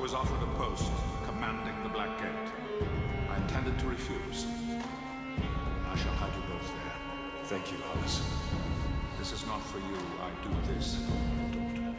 was offered a post commanding the Black Gate. I intended to refuse. I shall hide you both there. Thank you, Hollis. This is not for you. I do this for your daughter.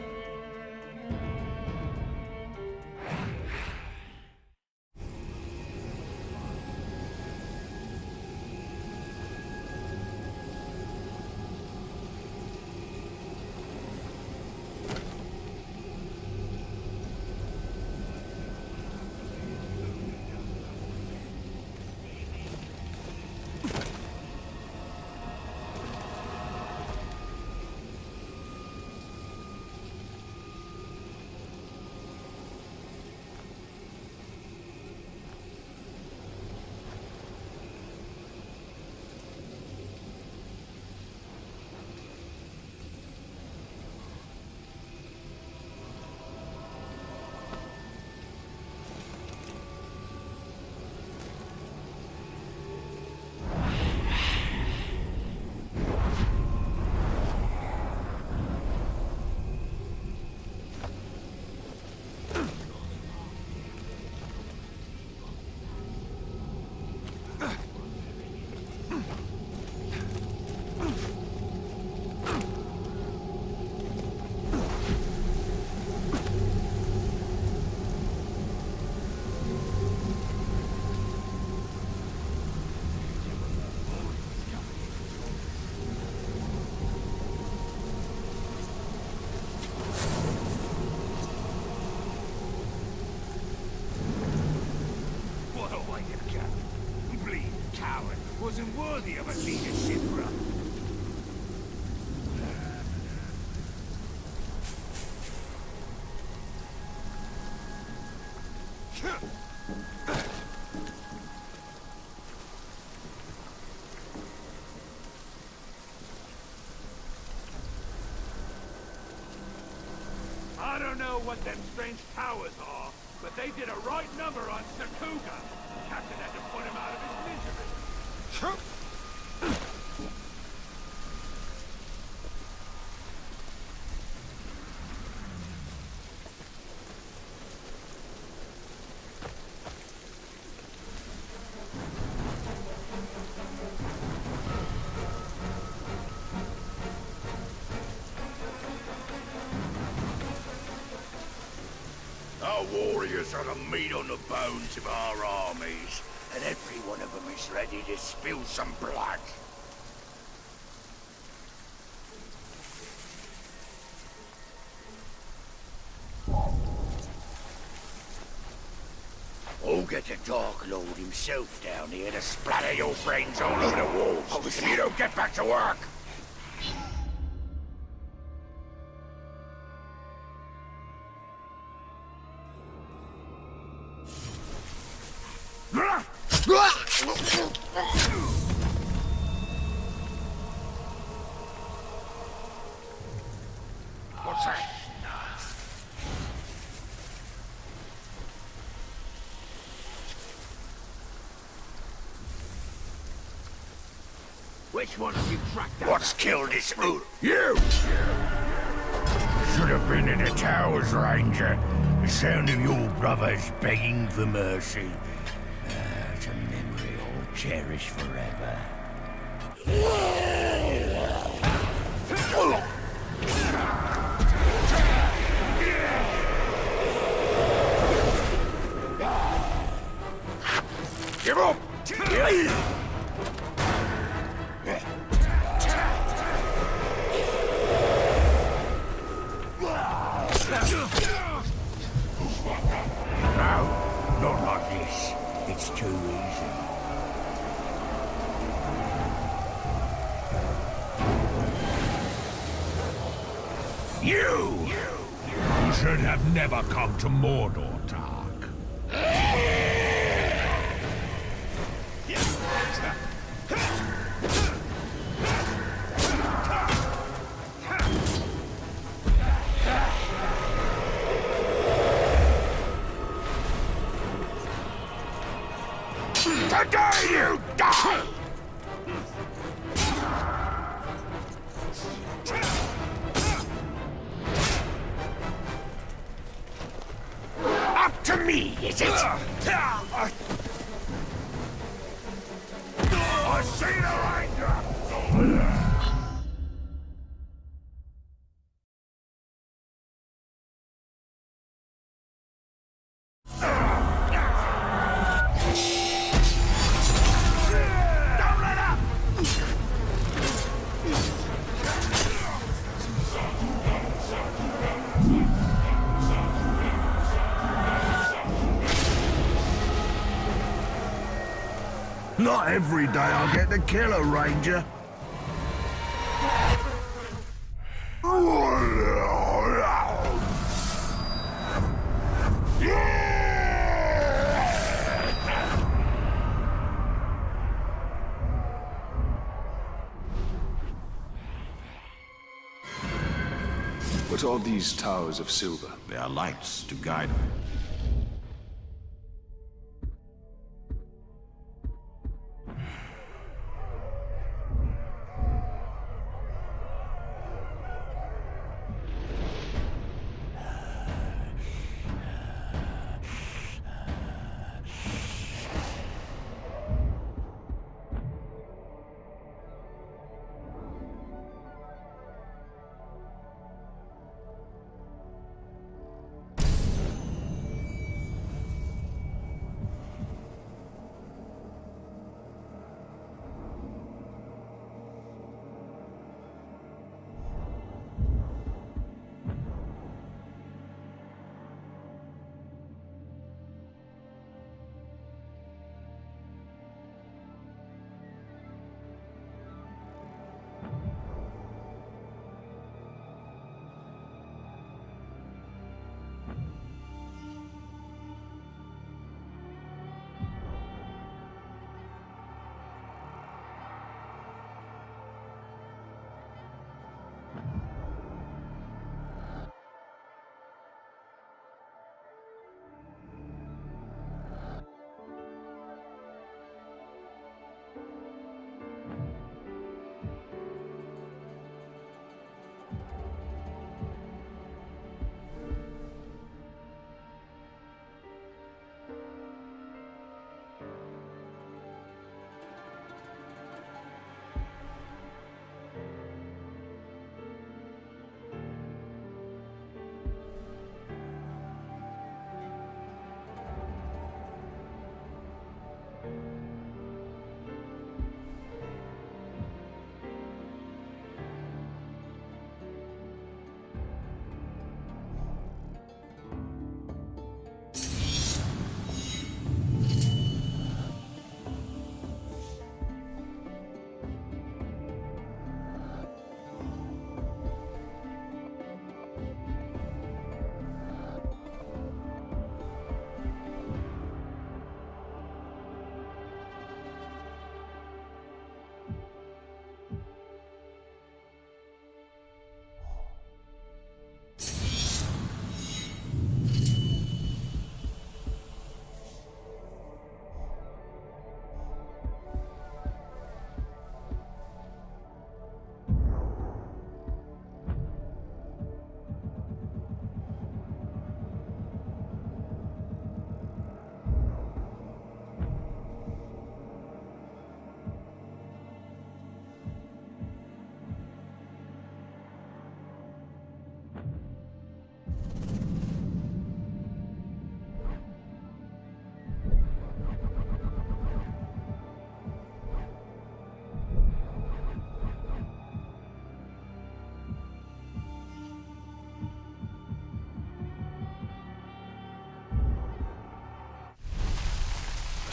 Wasn't worthy of a leadership run. I don't know what them strange powers are, but they did a right number on Sakuga. Captain had to put him out of his misery. Our warriors are the meat on the bones of our armies, and every one of them is ready to spill some blood. I'll get the Dark Lord himself down here to splatter your friends all over the walls if you don't get back to work. What's that? Which one of you tracked down? What's killed this ool? You! Should have been in the towers, Ranger. The sound of your brothers begging for mercy. It's a memory I'll cherish forever. Give up! No, not like this. It's too easy. You should have never come to Mordor, Tark. Today you die! Up to me, is it? I see the ranger! Not every day I'll get to kill a ranger. What are these towers of silver? They are lights to guide me.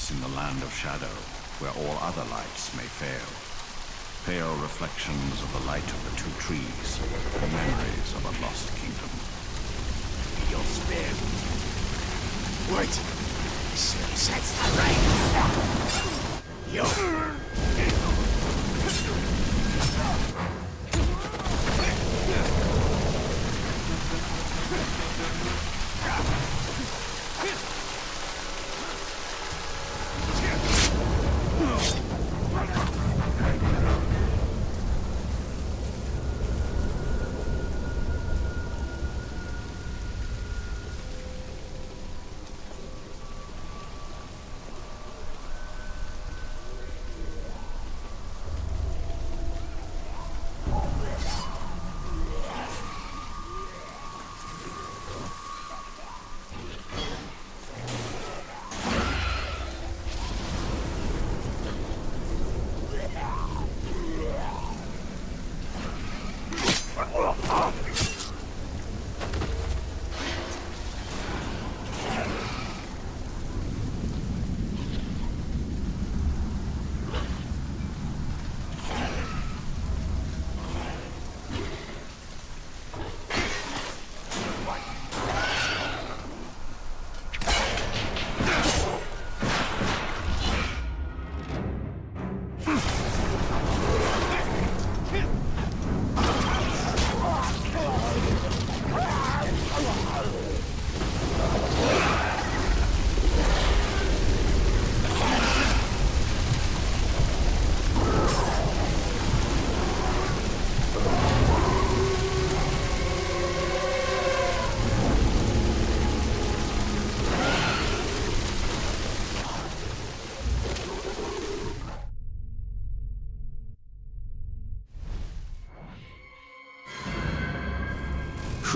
In the land of shadow, where all other lights may fail. Pale reflections of the light of the two trees, memories of a lost kingdom. You'll spare me. Wait! Still sets the rain!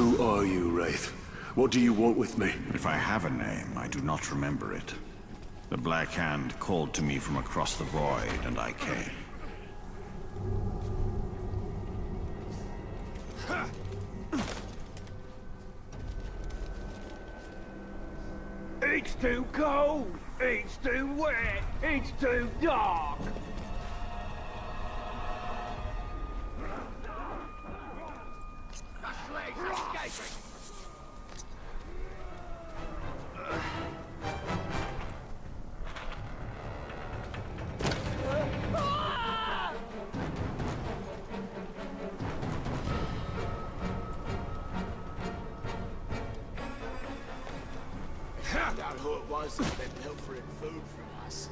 Who are you, Wraith? What do you want with me? If I have a name, I do not remember it. The Black Hand called to me from across the void, and I came. It's too cold! It's too wet! It's too dark! The slave's escaping! Doubt who it was that's been pilfering food from us.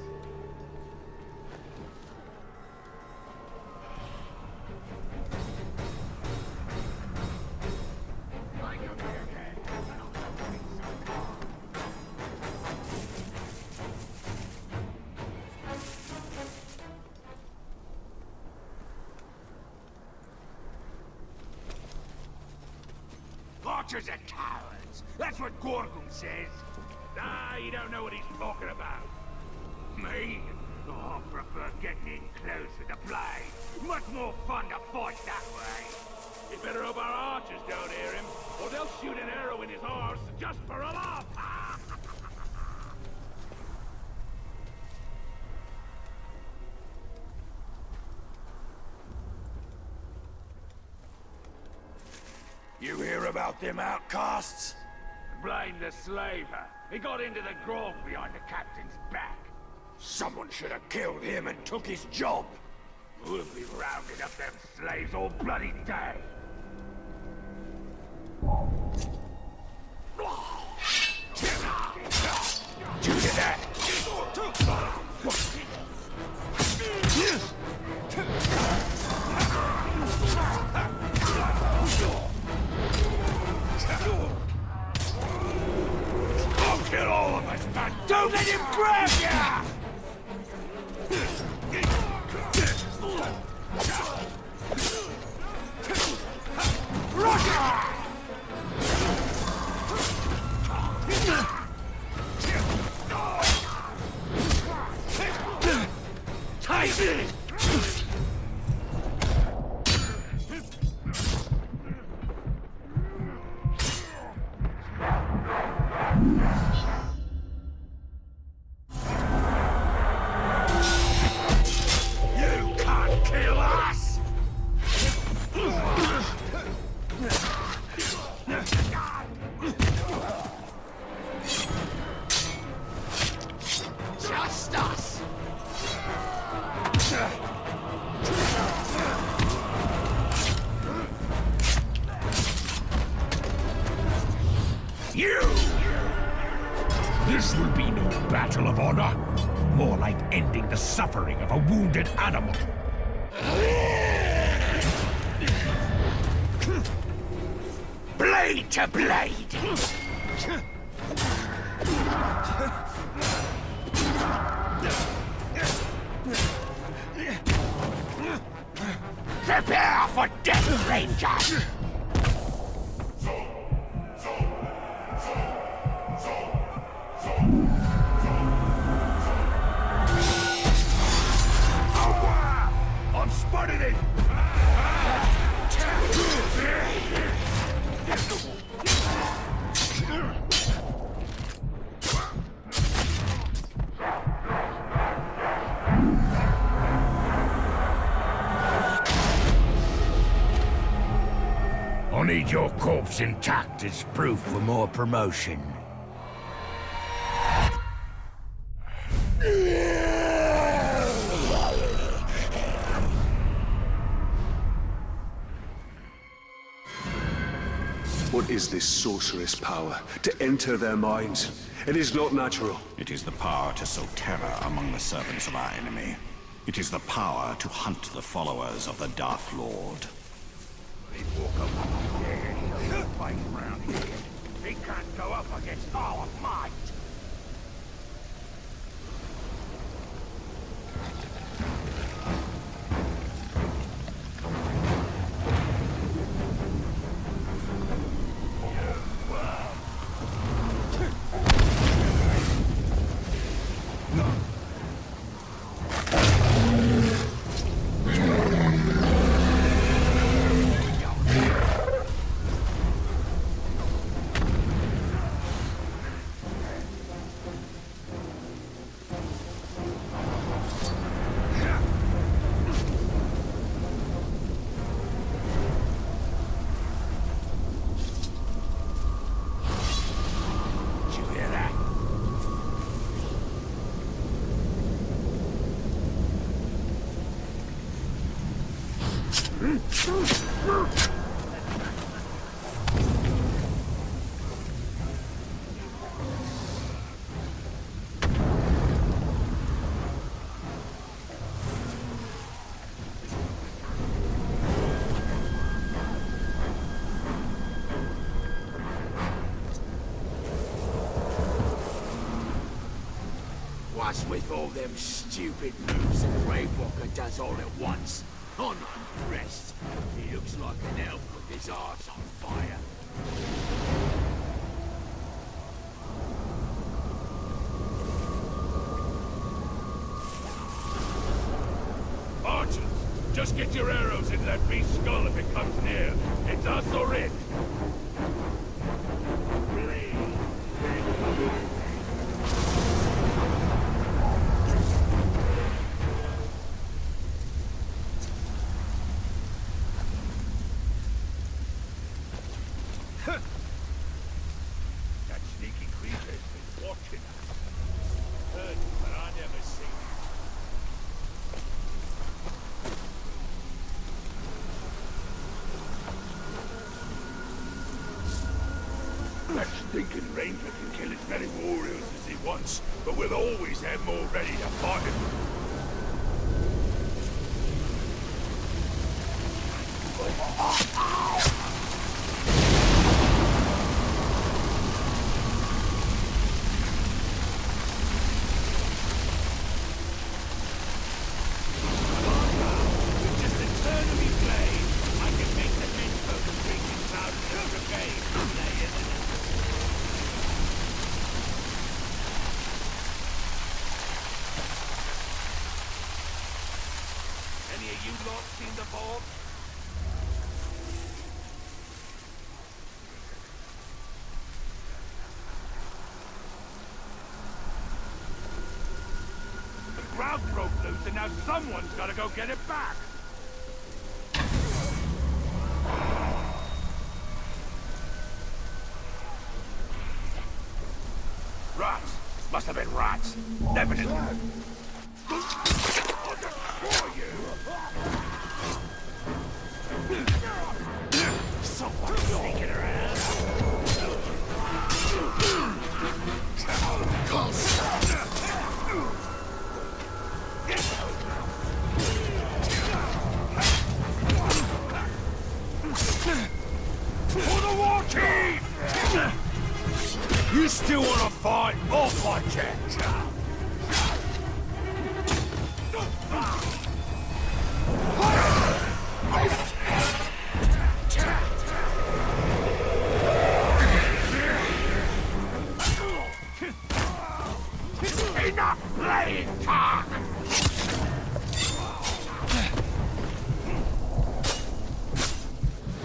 Archers are cowards! That's what Gorgon says! Ah, you don't know what he's talking about. Me? Oh, I prefer getting in close with the blade. Much more fun to fight that way. You better hope our archers don't hear him, or they'll shoot an arrow in his arse just for a laugh. You hear about them outcasts? Blame the slaver. He got into the grove behind the captain's back. Someone should have killed him and took his job. We'll be rounding up them slaves all bloody day. Due to that. I'll kill all of us, man! Don't let him grab ya! You can't kill us! Just us! You! This will be no battle of honor. More like ending the suffering of a wounded animal. Blade to blade! Prepare for death, Ranger! I've spotted it! I'll need your corpse intact as proof for more promotion. What is this sorceress power? To enter their minds? It is not natural. It is the power to sow terror among the servants of our enemy. It is the power to hunt the followers of the Dark Lord. He walk up here, he'll fight round here. He can't go up against our might. What's with all them stupid moves the Grey Walker does all at once? I'm impressed. He looks like an elf with his arse on fire. Archers, just get your arrows in that beast's skull if it comes near. It's us or it. That sneaky creature's been watching us. Heard, but I never seen it. That stinking ranger can kill as many warriors as he wants, but we'll always have more ready to fight him. With just a turn of his blade, I can make the men folk drink his blood and brigade lay in the Any of you lot seen the vault? The crowd broke loose and now someone's gotta go get it back! Rats! Must have been rats! Definitely! I'll destroy you! Someone's sneaking around! For the war team! You still want to fight? I'll fight you! Enough playing talk!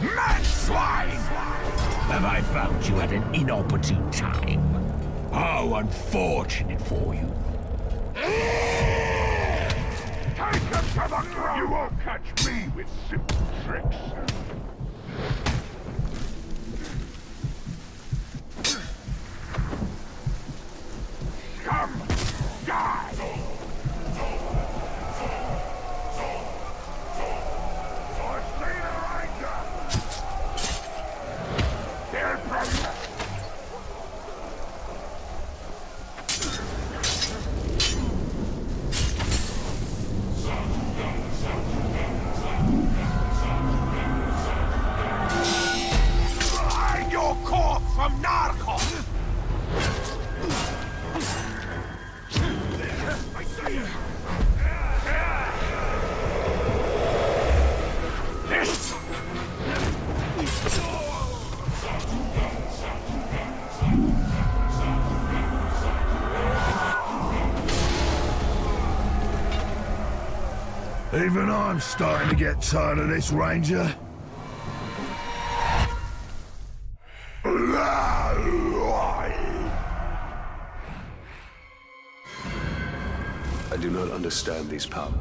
Man swine! Have I found you at an inopportune time? How unfortunate for you. Take him to the ground! You won't catch me with simple tricks! Come! Die! I've seen a ranger! They're present! Hide your corpse from Narcos! I see you! This! Even I'm starting to get tired of this, Ranger. I do not understand these powers.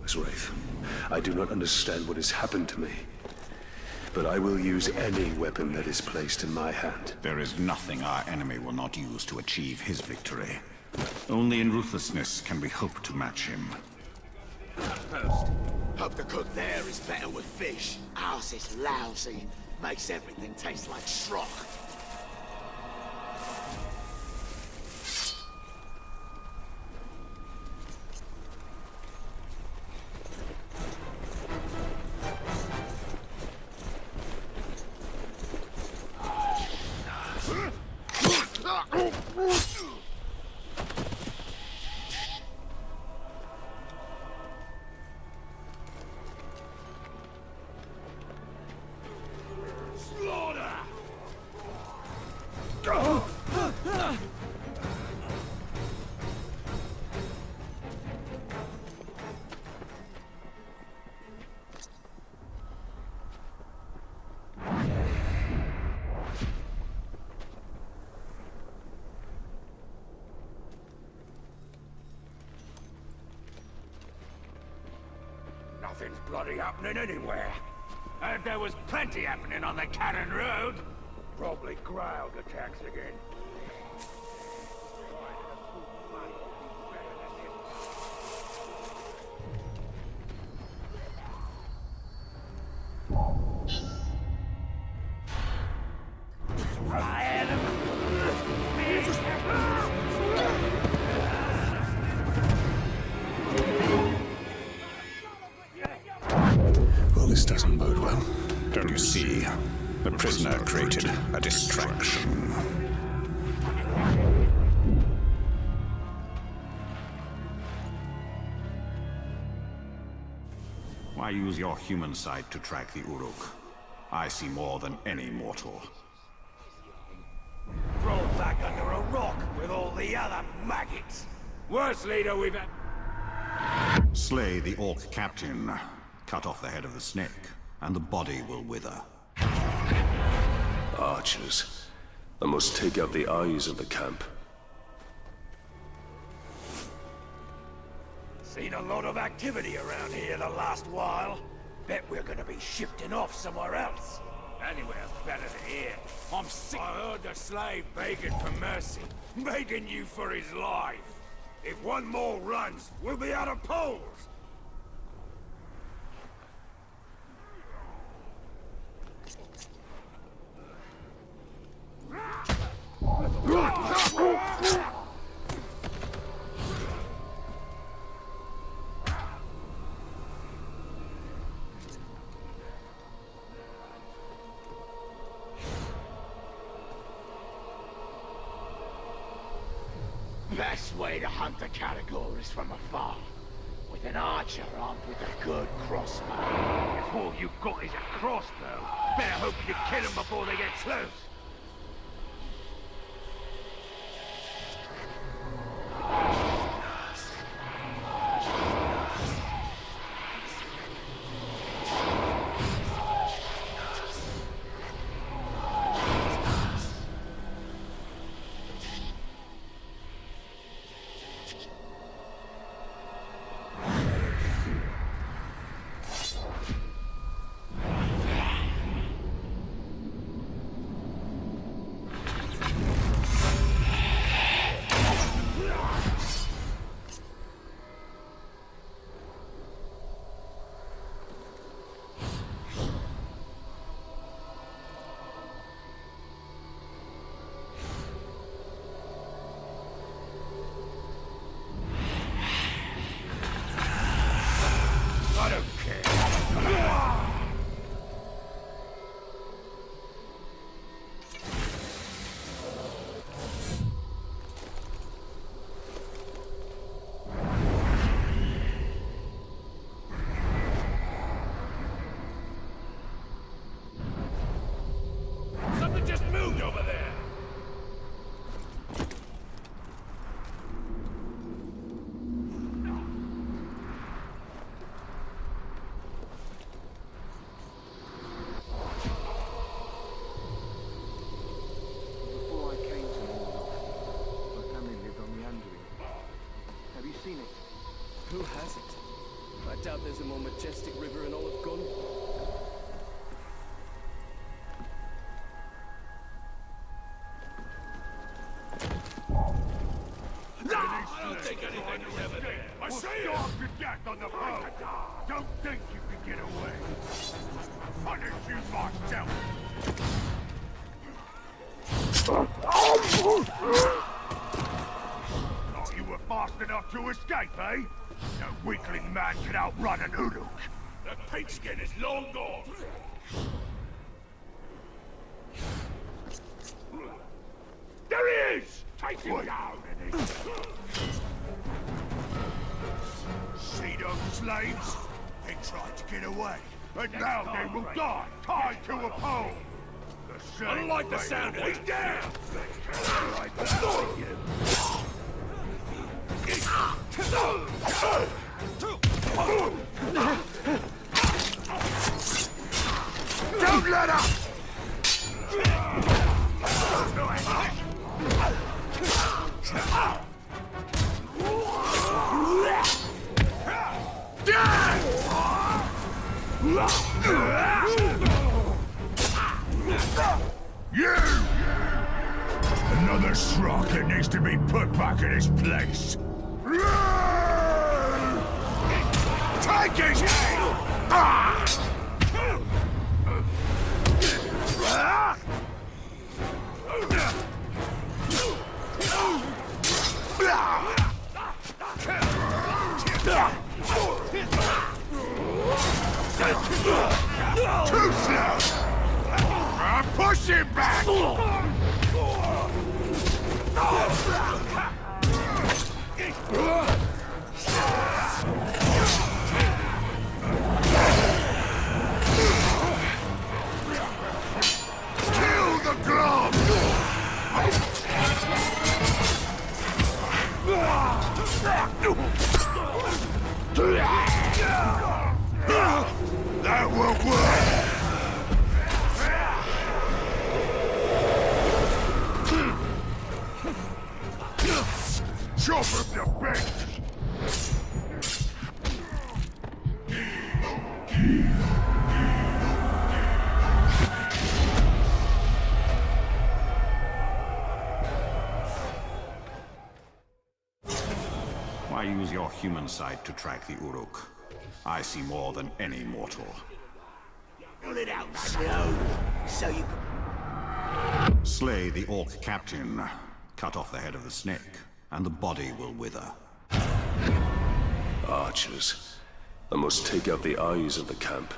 Miss Wraith, I do not understand what has happened to me. But I will use any weapon that is placed in my hand. There is nothing our enemy will not use to achieve his victory. Only in ruthlessness can we hope to match him. Post. Hope the cook there is better with fish. Ours is lousy. Makes everything taste like schrock. Nothing's bloody happening anywhere. Heard there was plenty happening on the Cannon Road. Probably Grail attacks again. Well, this doesn't bode well. Don't you see? The prisoner created a distraction. Why use your human sight to track the Uruk? I see more than any mortal. Thrown back under a rock with all the other maggots. Worst leader we've had. Slay the Orc captain, cut off the head of the snake, and the body will wither. Archers. I must take out the eyes of the camp. Seen a lot of activity around here the last while. Bet we're gonna be shifting off somewhere else. Anywhere's better than here. I'm sick. I heard the slave begging for mercy. Begging you for his life. If one more runs, we'll be out of poles. Best way to hunt the category is from afar. With an archer armed with a good crossbow. If all you've got is a crossbow, better hope you kill them before they get close. doubt there's a more majestic river in all of Gun. I don't think anything is ever there. I see you! Starve to death on the boat! Don't think you can get away! Punish you myself! Thought you were fast enough to escape, eh? No weakling man can outrun an Uruk! The pigskin is long gone! There he is! Take him down! See those slaves? They tried to get away, and now they will die, tied to a pole! I don't like the sound of it! He's down! Don't let up! You! Another Shrock that needs to be put back in his place. Take his head! Too slow! Push him back! Kill the glove! That won't work! Chop him to bits! Why use your human sight to track the Uruk? I see more than any mortal. Pull it out slow, so you can... Slay the Orc captain, cut off the head of the snake, and the body will wither. Archers. I must take out the eyes of the camp.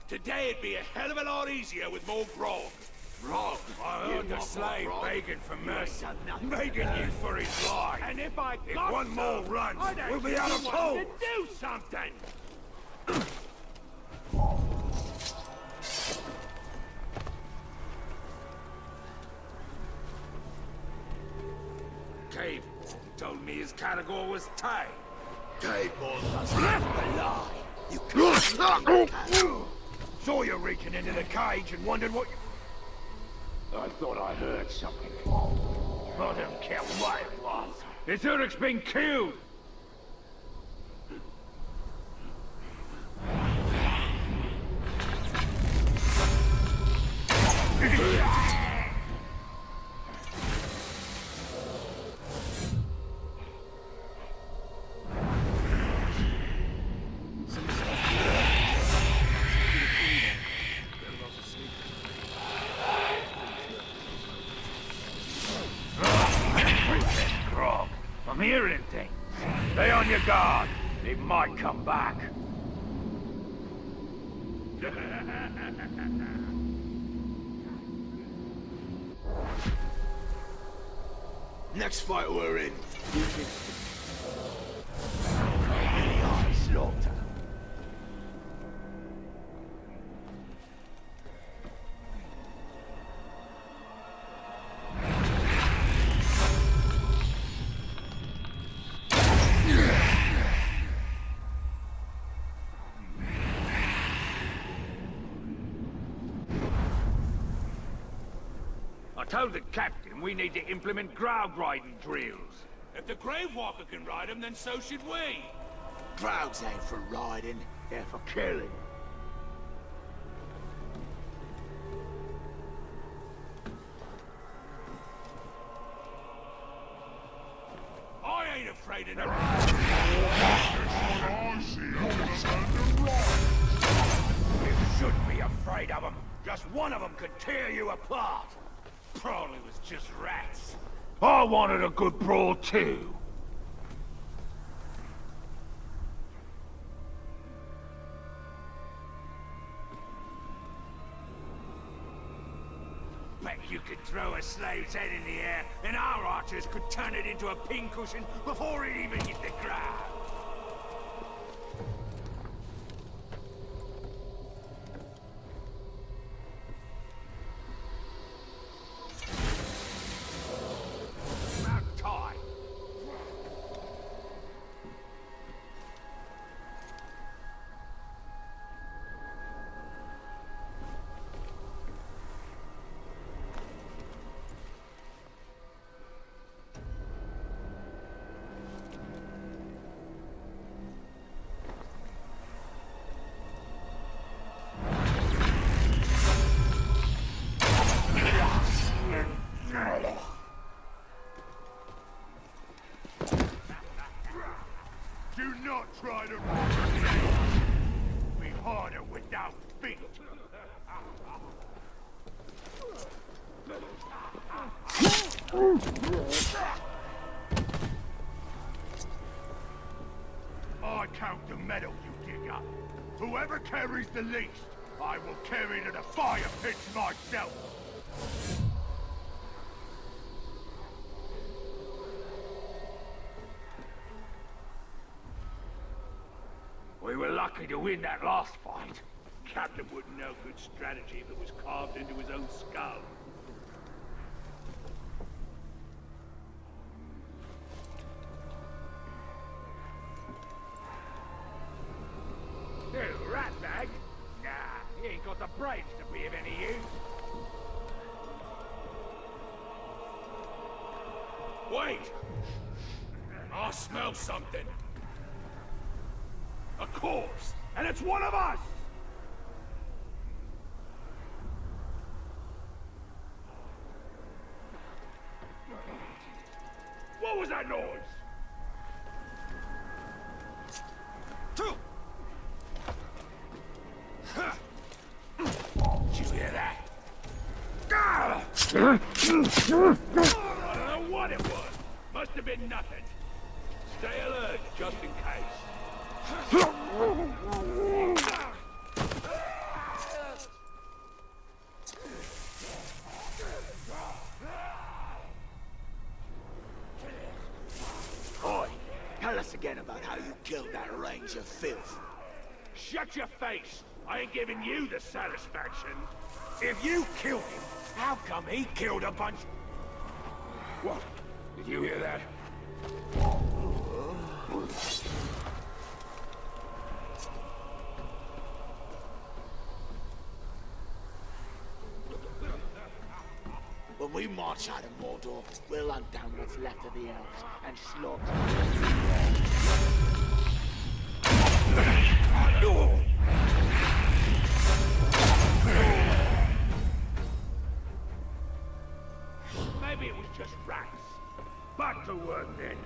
Today'd be a hell of a lot easier with more grog. Grog? I heard the slave begging for mercy, begging you for his life. And if one more runs, we'll be out of hope. To do something. Cave told me his category was tight. Cave doesn't have to lie. You can't. Saw you reaching into the cage and wondered what you... I thought I heard something. I don't care what it was. His Uruk's been killed! I'm hearing things. Stay on your guard. It might come back. Next fight we're in. Really high slaughter. I told the captain we need to implement ground riding drills. If the Grave Walker can ride them, then so should we. Crowds ain't for riding, they're for killing. I ain't afraid of them. You shouldn't be afraid of them. Just one of them could tear you apart. Probably was just rats. I wanted a good brawl too. Bet you could throw a slave's head in the air, and our archers could turn it into a pincushion before it even hit the ground. About time. Do not try to be harder without feet. I count the metal you dig up. Whoever carries the least, I will carry to the fire pits myself. We were lucky to win that last fight. Captain wouldn't know good strategy if it was carved into his own skull. Hey, ratbag? Nah, he ain't got the brains to be of any use. Wait! I smell something. A corpse! And it's one of us! What was that noise? Did you hear that? I don't know what it was. Must have been nothing. Stay alert, just in case. Oi, tell us again about how you killed that range of filth. Shut your face! I ain't giving you the satisfaction. If you killed him, how come he killed a bunch? What? Did you hear that? When we march out of Mordor, we'll hunt down what's left of the elves and slaughter. Maybe it was just rats. Back to work then.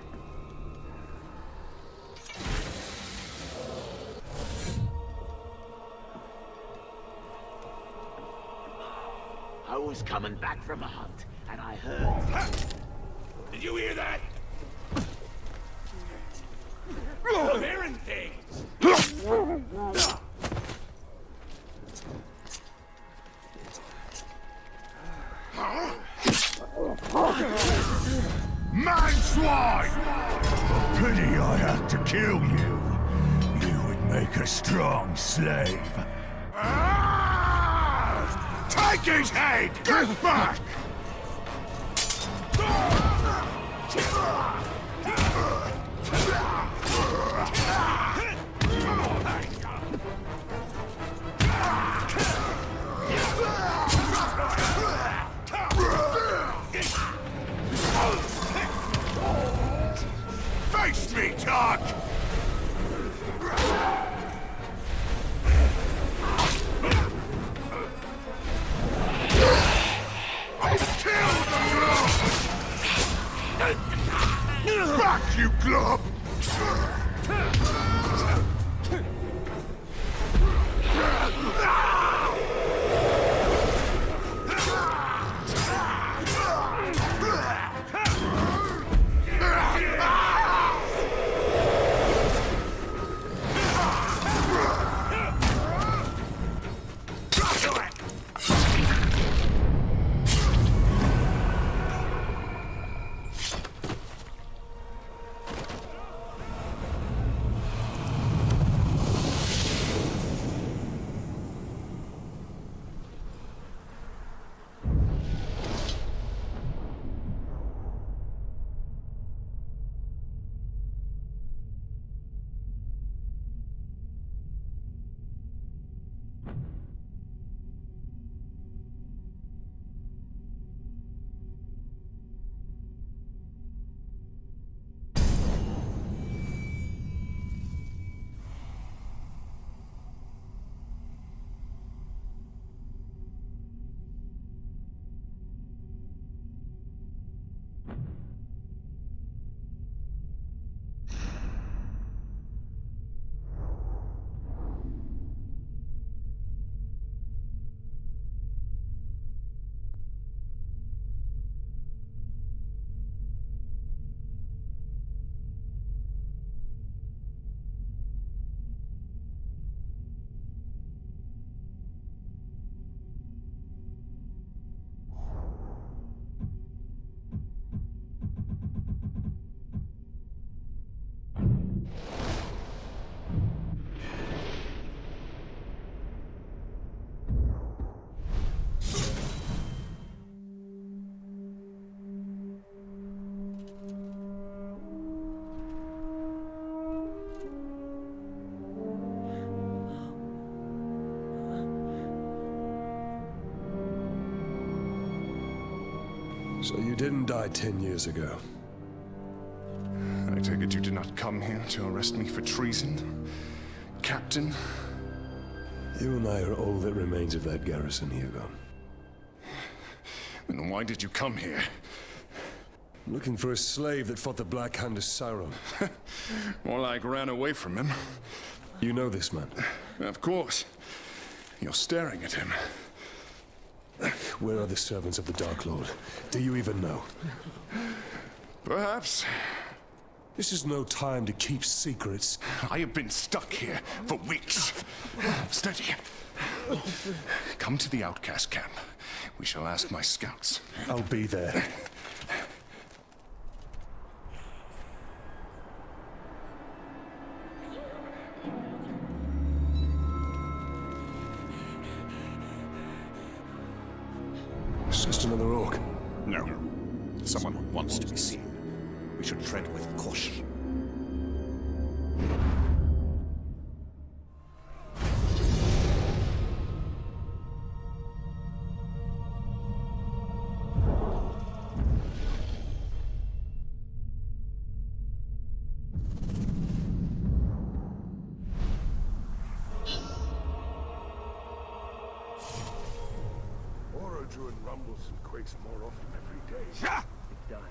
I was coming back from a hunt, and I heard... Did you hear that? I'm hearing things. Man swine! Pity I had to kill you. You would make a strong slave. Take his head! Get back! you glob! So you didn't die 10 years ago. I take it you did not come here to arrest me for treason, Captain? You and I are all that remains of that garrison, Hugo. Then why did you come here? Looking for a slave that fought the Black Hand of Sauron. More like ran away from him. You know this man? Of course. You're staring at him. Where are the servants of the Dark Lord? Do you even know? Perhaps. This is no time to keep secrets. I have been stuck here for weeks. Steady. Come to the outcast camp. We shall ask my scouts. I'll be there. It's just another orc. No. Someone who wants to be seen. We should tread with caution. Orodruin rumbles and quakes more often every day. It does.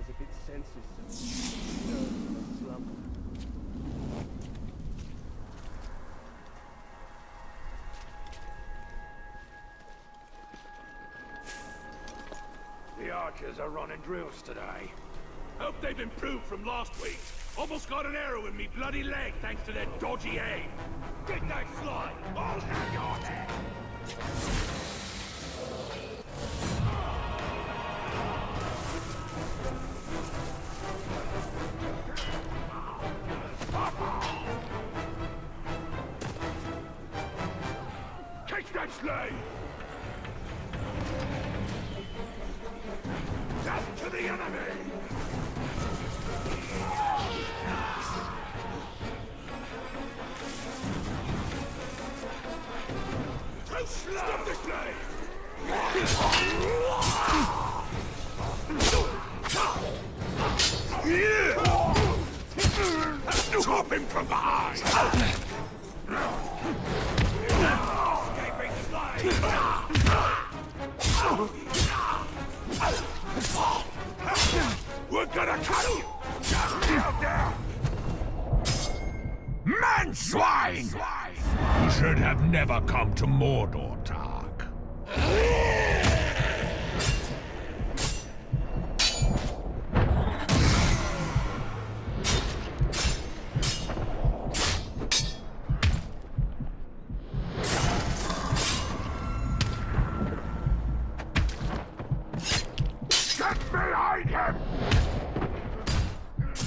as if its senses disturbed from a slumber. The archers are running drills today. Hope they've improved from last week. Almost got an arrow in me bloody leg thanks to their dodgy aim. Get that slide! I'll have your head! Catch that slave! Death to the enemy! Too slow! Stop the slave! Chop him from behind! Escaping slave! We're gonna cut you! Just out there! Man swine! You should have never come to Mordor, Tark. Get behind him!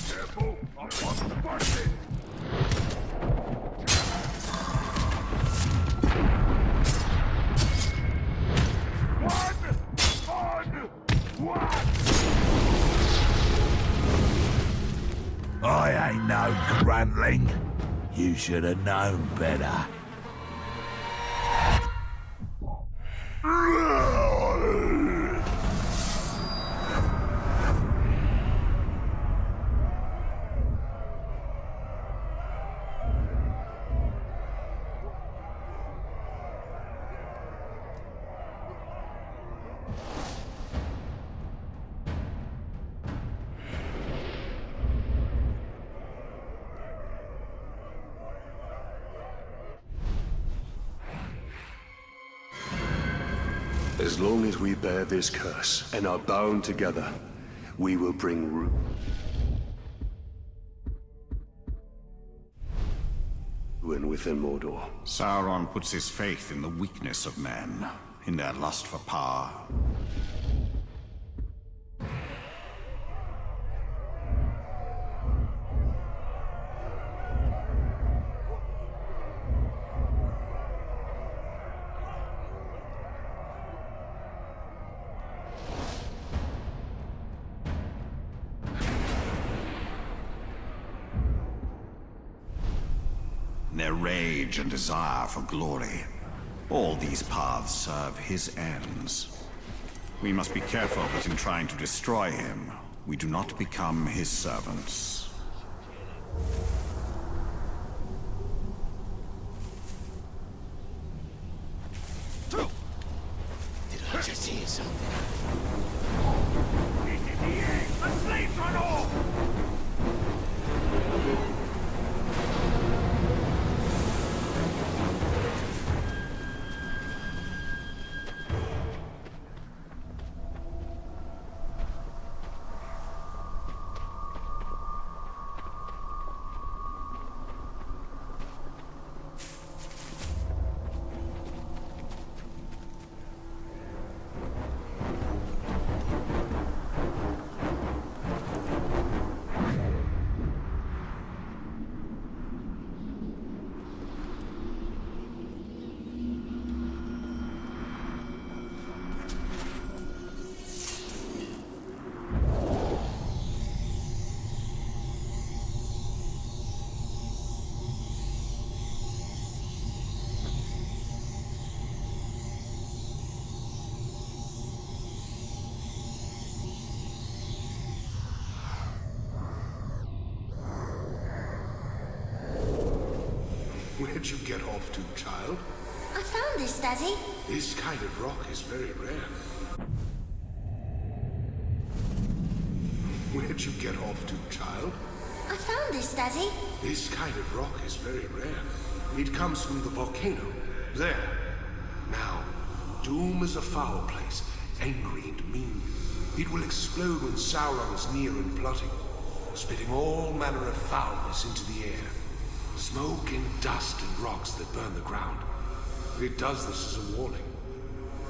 Careful, I want to burst it! I ain't no gruntling. You should have known better. As long as we bear this curse and are bound together, we will bring ruin within Mordor. Sauron puts his faith in the weakness of men, in their lust for power. Their rage and desire for glory. All these paths serve his ends. We must be careful that in trying to destroy him, we do not become his servants. Did I just hear something? This is the end! The slaves run off! Where'd you get off to, child? I found this, Daddy. This kind of rock is very rare. Where'd you get off to, child? I found this, Daddy. This kind of rock is very rare. It comes from the volcano. There. Now, Doom is a foul place, angry and mean. It will explode when Sauron is near and plotting, spitting all manner of foulness into the air. Smoke and dust and rocks that burn the ground. It does this as a warning.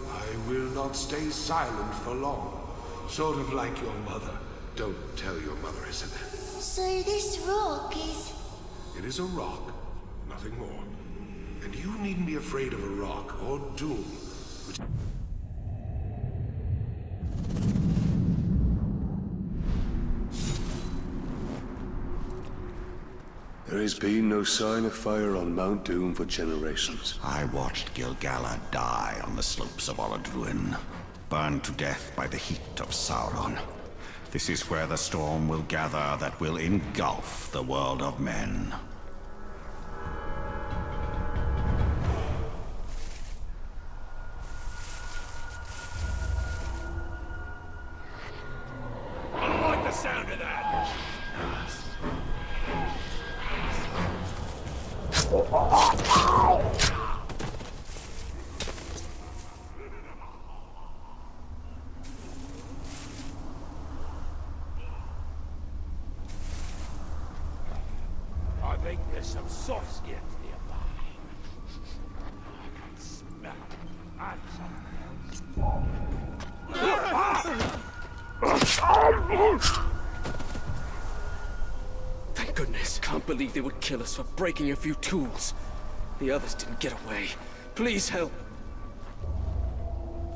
I will not stay silent for long. Sort of like your mother. Don't tell your mother, isn't it? So this rock is... It is a rock, nothing more. And you needn't be afraid of a rock or Doom. There has been no sign of fire on Mount Doom for generations. I watched Gil-galad die on the slopes of Orodruin, burned to death by the heat of Sauron. This is where the storm will gather that will engulf the world of men. I don't like the sound of that. I think there's some soft skins nearby. I can smell it. And something else. Thank goodness. Can't believe they would kill us for breaking a few tools. The others didn't get away. Please help.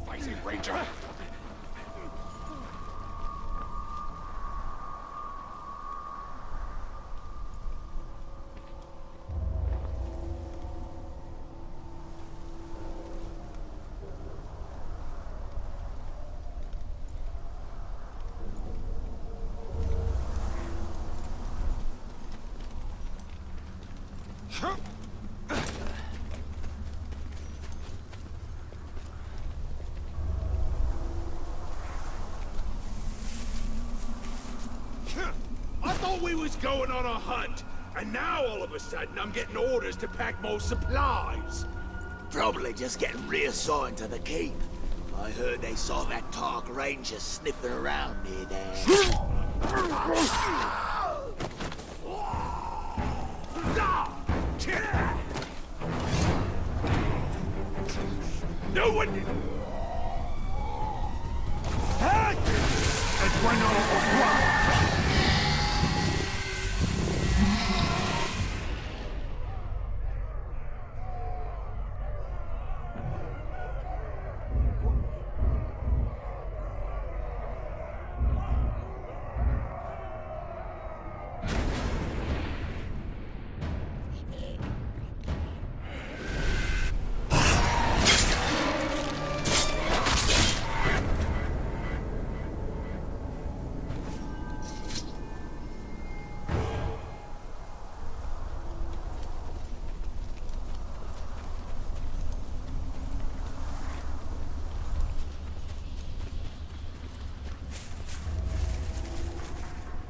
Fighting Ranger. I thought we was going on a hunt, and now all of a sudden I'm getting orders to pack more supplies. Probably just getting reassigned to the keep. I heard they saw that Tark Ranger sniffing around near there. No one...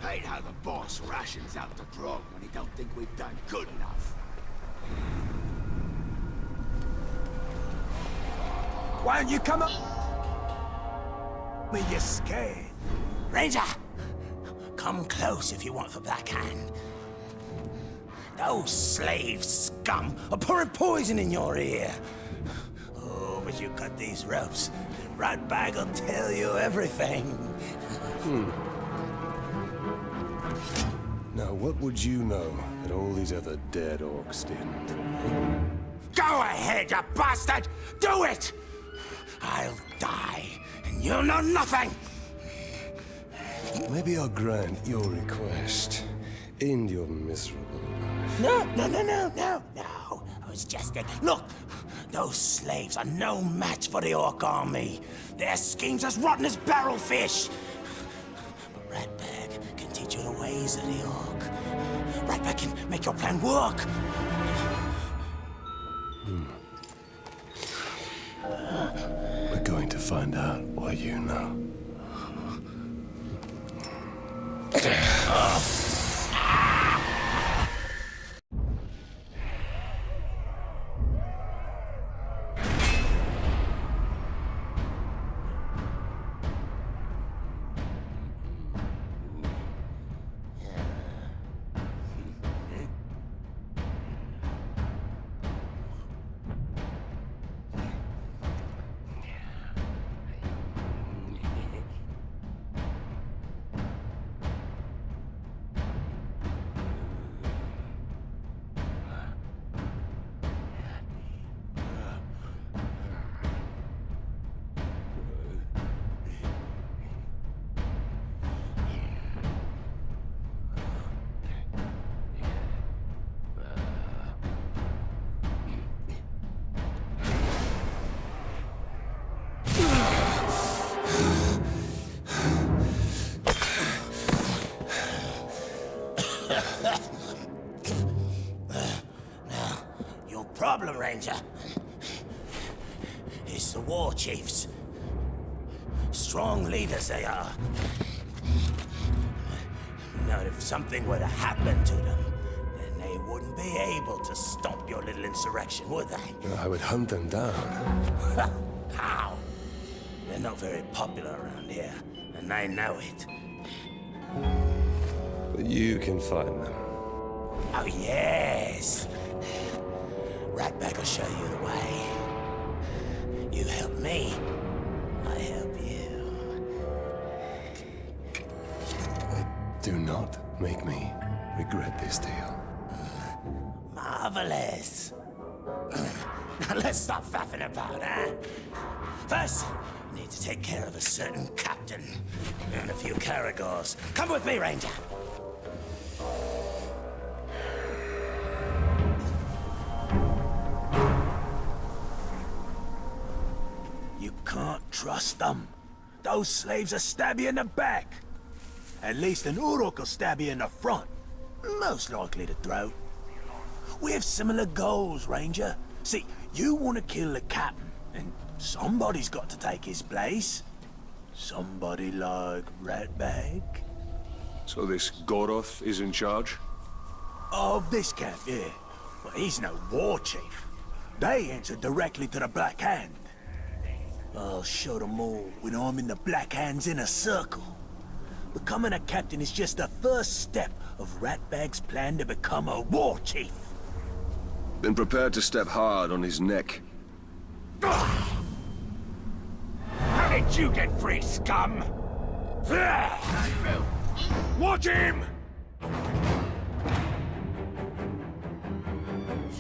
Hate how the boss rations out the grog when he don't think we've done good enough. Why don't you come up? When you're scared. Ranger! Come close if you want the Black Hand. Those slave scum are pouring poison in your ear. Oh, but you cut these ropes. Ratbag will tell you everything. Now, what would you know that all these other dead orcs didn't? Go ahead, you bastard! Do it! I'll die, and you'll know nothing! Maybe I'll grant your request. End your miserable life. No. I was just it. Look, those slaves are no match for the orc army. Their schemes as rotten as barrel fish. But Ratbag can teach you the ways of the orc. Ratbag can make your plan work. We're going to find out what you know. problem, Ranger. It's the war chiefs. Strong leaders they are. Now, if something were to happen to them, then they wouldn't be able to stop your little insurrection, would they? I would hunt them down. How? They're not very popular around here, and they know it. But you can find them. Oh, yes. Ratbag will show you the way. You help me, I help you. Do not make me regret this deal. Marvelous. Now let's stop faffing about, huh? First, I need to take care of a certain captain and a few caragors. Come with me, Ranger. You can't trust them. Those slaves will stab you in the back. At least an Uruk will stab you in the front. Most likely the throat. We have similar goals, Ranger. See, you want to kill the captain, and somebody's got to take his place. Somebody like Ratbag. So this Goroth is in charge? Of this camp, yeah. Well, he's no war chief. They answer directly to the Black Hand. I'll show them all when I'm in the Black Hand's inner circle. Becoming a captain is just the first step of Ratbag's plan to become a war chief. Been prepared to step hard on his neck. How did you get free, scum? Watch him!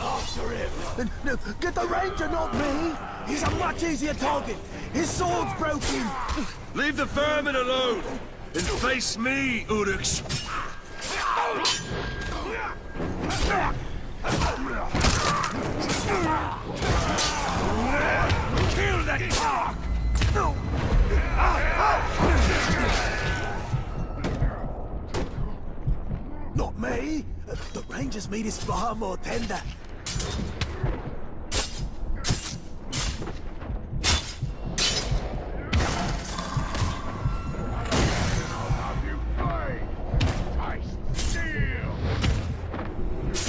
After him! No, get the Ranger, not me! He's a much easier target! His sword's broken! Leave the vermin alone! And face me, Uruks! Kill that dog! Not me! The Ranger's meat is far more tender.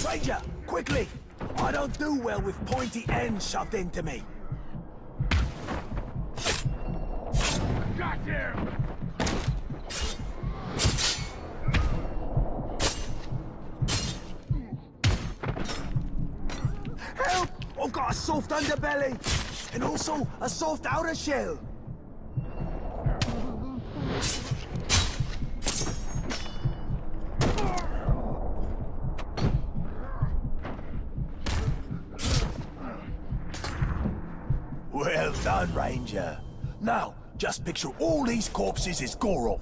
Ranger, quickly! I don't do well with pointy ends shoved into me. Got him! Help! I've got a soft underbelly, and also a soft outer shell. Well done, Ranger. Now, just picture all these corpses as Gorov.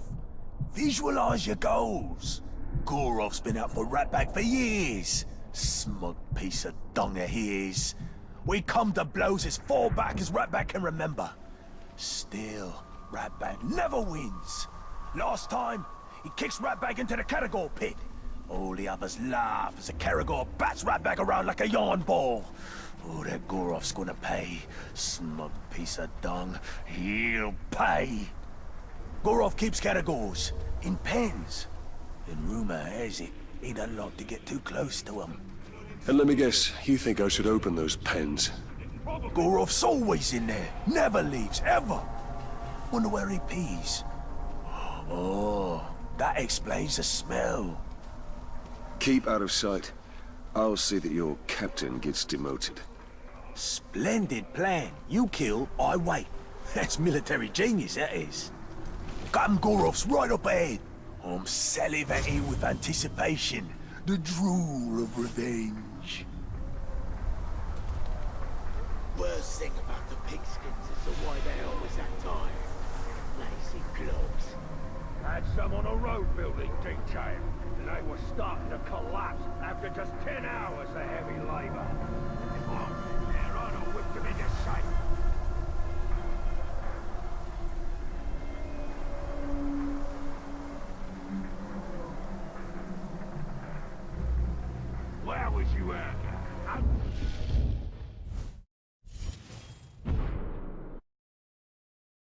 Visualize your goals. Gorov's been out for Ratbag for years. Smug piece of dung he is. We come to blows as far back as Ratbag can remember. Still, Ratbag never wins. Last time, he kicks Ratbag into the Caragor pit. All the others laugh as the Caragor bats Ratbag around like a yarn ball. Oh, that Gorov's gonna pay. Smug piece of dung. He'll pay. Gorov keeps Caragors in pens. And rumor has it he doesn't like to get too close to them. And let me guess, you think I should open those pens? Gorov's always in there. Never leaves, ever. Wonder where he pees. Oh, that explains the smell. Keep out of sight. I'll see that your captain gets demoted. Splendid plan. You kill, I wait. That's military genius, that is. Captain Gorov's right up ahead. I'm salivating with anticipation. The drool of revenge. Worst thing about the pigskins is the way they always that time. Lazy gloves. Had some on a road building detail, and they were starting to collapse after just 10 hours of heavy labor. Their honor whipped them into shape.